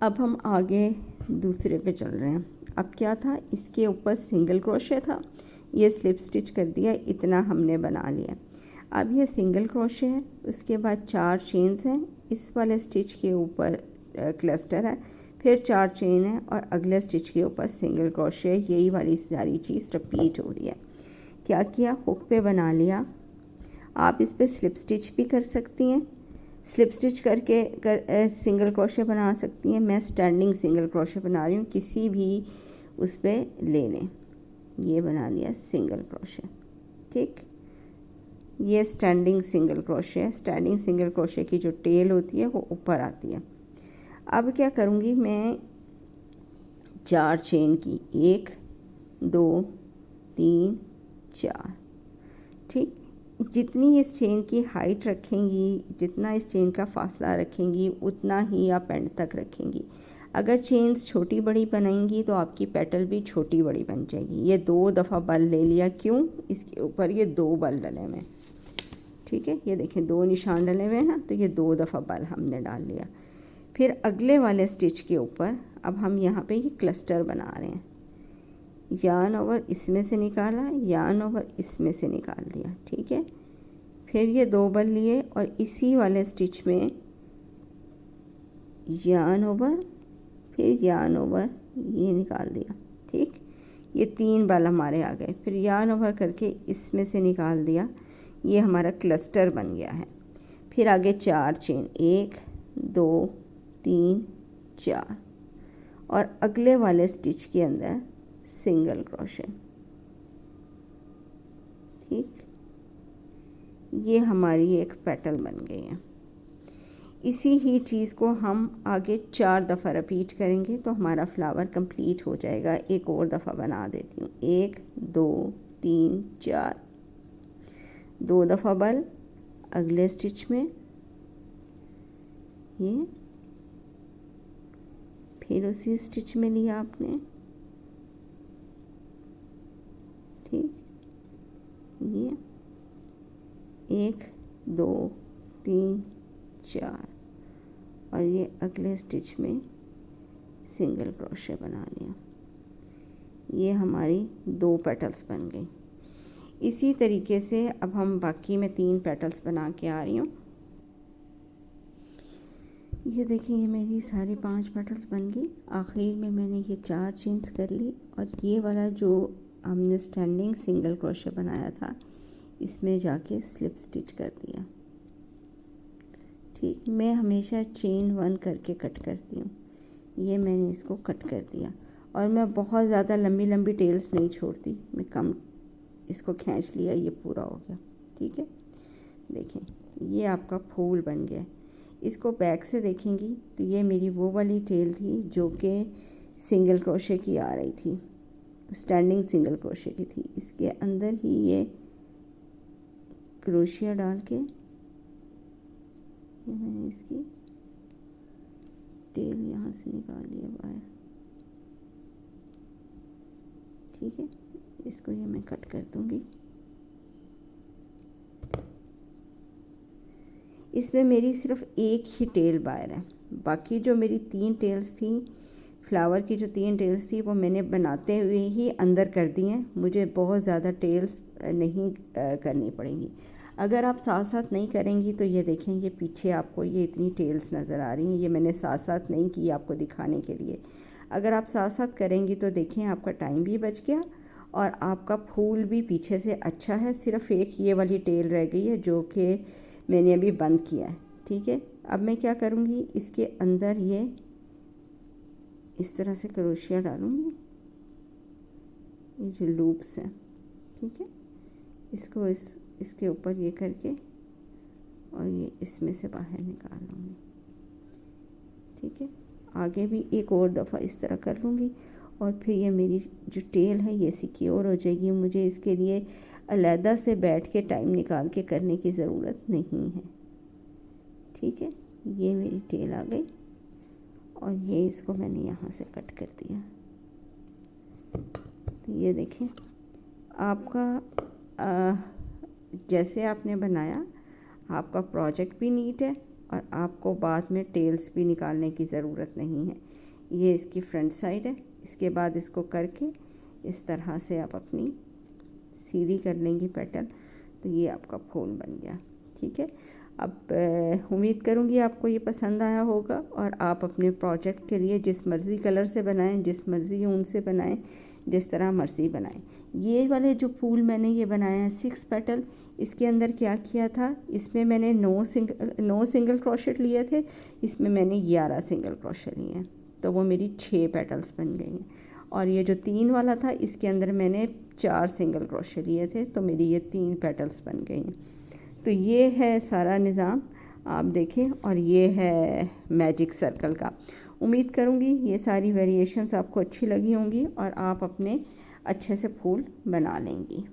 अब हम आगे दूसरे पे चल रहे हैं। अब क्या था, इसके ऊपर सिंगल क्रोशे था, ये स्लिप स्टिच कर दिया, इतना हमने बना लिया। अब ये सिंगल क्रोशे है, उसके बाद 4 चेन्स हैं, इस वाले स्टिच के ऊपर क्लस्टर है, फिर 4 चेन है और अगले स्टिच के ऊपर सिंगल क्रोशे। यही वाली सारी चीज़ रिपीट हो रही है। क्या किया, हुक पे बना लिया। आप इस पे स्लिप स्टिच भी कर सकती हैं, स्लिप स्टिच करके सिंगल क्रोशे बना सकती हैं। मैं स्टैंडिंग सिंगल क्रोशे बना रही हूँ, किसी भी उस पर ले लें। ये बना लिया सिंगल क्रोशे, ठीक। ये स्टैंडिंग सिंगल क्रोशे है। स्टैंडिंग सिंगल क्रोशे की जो टेल होती है वो ऊपर आती है। अब क्या करूँगी मैं, 4 चेन की, 1 2 3 4, ठीक। जितनी इस चेन की हाइट रखेंगी, जितना इस चेन का फासला रखेंगी, उतना ही आप एंड तक रखेंगी। अगर चेन्स छोटी बड़ी बनाएंगी तो आपकी पेटल भी छोटी बड़ी बन जाएगी। ये 2 दफ़ा बल ले लिया, क्यों, इसके ऊपर ये 2 बल डले हुए हैं, ठीक है। ये देखें 2 निशान डले हुए हैं ना, तो ये 2 दफ़ा बल हमने डाल लिया। फिर अगले वाले स्टिच के ऊपर अब हम यहाँ पे ये क्लस्टर बना रहे हैं। यार्न ओवर इसमें से निकाला, यार्न ओवर इसमें से निकाल दिया, ठीक है। फिर ये 2 बल लिए और इसी वाले स्टिच में यार्न ओवर, फिर यार्न ओवर, ये निकाल दिया, ठीक। ये 3 बल हमारे आ गए। फिर यार्न ओवर करके इसमें से निकाल दिया, ये हमारा क्लस्टर बन गया है। फिर आगे 4 चेन, 1 2 3 4 और अगले वाले स्टिच के अंदर सिंगल क्रोशे, ठीक। ये हमारी एक पेटल बन गई है। इसी ही चीज़ को हम आगे 4 दफ़ा रिपीट करेंगे तो हमारा फ्लावर कंप्लीट हो जाएगा। एक और दफ़ा बना देती हूँ, 1 2 3 4, 2 दफ़ा बल अगले स्टिच में, ये फिर उसी स्टिच में लिया आपने, ठीक। ये 1 2 3 4 और ये अगले स्टिच में सिंगल क्रोशे बना लिया। ये हमारी 2 पेटल्स बन गई। इसी तरीके से अब हम बाकी में 3 पेटल्स बना के आ रही हूँ। ये देखिए, ये मेरी सारी 5 पेटल्स बन गई। आखिर में मैंने ये 4 चेन्स कर ली और ये वाला जो हमने स्टैंडिंग सिंगल क्रोशे बनाया था इसमें जाके स्लिप स्टिच कर दिया, ठीक। मैं हमेशा चेन 1 करके कट करती हूँ। ये मैंने इसको कट कर दिया और मैं बहुत ज़्यादा लंबी लंबी टेल्स नहीं छोड़ती, मैं कम इसको खींच लिया, ये पूरा हो गया, ठीक है। देखें, ये आपका फूल बन गया। इसको बैक से देखेंगी तो ये मेरी वो वाली टेल थी जो कि सिंगल क्रोशे की आ रही थी, स्टैंडिंग सिंगल क्रोशे की थी। इसके अंदर ही ये क्रोशिया डाल के ये मैंने इसकी टेल यहाँ से निकाल लिया बाहर, ठीक है। इसको ये मैं कट कर दूंगी। इसमें मेरी सिर्फ एक ही टेल बाहर है, बाकी जो मेरी 3 टेल्स थी, फ्लावर की जो 3 टेल्स थी वो मैंने बनाते हुए ही अंदर कर दी हैं। मुझे बहुत ज़्यादा टेल्स नहीं करनी पड़ेंगी। अगर आप साथ साथ नहीं करेंगी तो ये देखें, ये पीछे आपको ये इतनी टेल्स नज़र आ रही हैं। ये मैंने साथ साथ नहीं की आपको दिखाने के लिए। अगर आप साथ साथ करेंगी तो देखें, आपका टाइम भी बच गया और आपका फूल भी पीछे से अच्छा है। सिर्फ एक ये वाली टेल रह गई है जो कि मैंने अभी बंद किया है, ठीक है। अब मैं क्या करूँगी, इसके अंदर ये इस तरह से क्रोशिया डालूँगी, ये जो लूप्स हैं, ठीक है। इसको इसके ऊपर ये करके और ये इसमें से बाहर निकाल लूँगी, ठीक है। आगे भी एक और दफ़ा इस तरह कर लूँगी और फिर ये मेरी जो टेल है ये सिक्योर हो जाएगी। मुझे इसके लिए अलहदा से बैठ के टाइम निकाल के करने की ज़रूरत नहीं है, ठीक है। ये मेरी टेल आ गई और ये इसको मैंने यहाँ से कट कर दिया। तो ये देखें, आपका जैसे आपने बनाया, आपका प्रोजेक्ट भी नीट है और आपको बाद में टेल्स भी निकालने की ज़रूरत नहीं है। ये इसकी फ्रंट साइड है। इसके बाद इसको करके इस तरह से आप अपनी सीधी कर लेंगी पेटल, तो ये आपका फूल बन गया। ठीक है, अब उम्मीद करूँगी आपको ये पसंद आया होगा और आप अपने प्रोजेक्ट के लिए जिस मर्ज़ी कलर से बनाएं, जिस मर्ज़ी ऊन से बनाएं, जिस तरह मर्ज़ी बनाएं। ये वाले जो फूल मैंने ये बनाया है 6 पेटल, इसके अंदर क्या किया था, इसमें मैंने 9 सिंगल क्रोशेट लिए थे, इसमें मैंने 11 सिंगल क्रोशेट लिए हैं, तो वो मेरी 6 पेटल्स बन गई हैं। और ये जो 3 वाला था इसके अंदर मैंने 4 सिंगल क्रोशे लिए थे, तो मेरी ये 3 पेटल्स बन गई हैं। तो ये है सारा निज़ाम, आप देखें। और ये है मैजिक सर्कल का। उम्मीद करूँगी ये सारी वेरिएशंस आपको अच्छी लगी होंगी और आप अपने अच्छे से फूल बना लेंगी।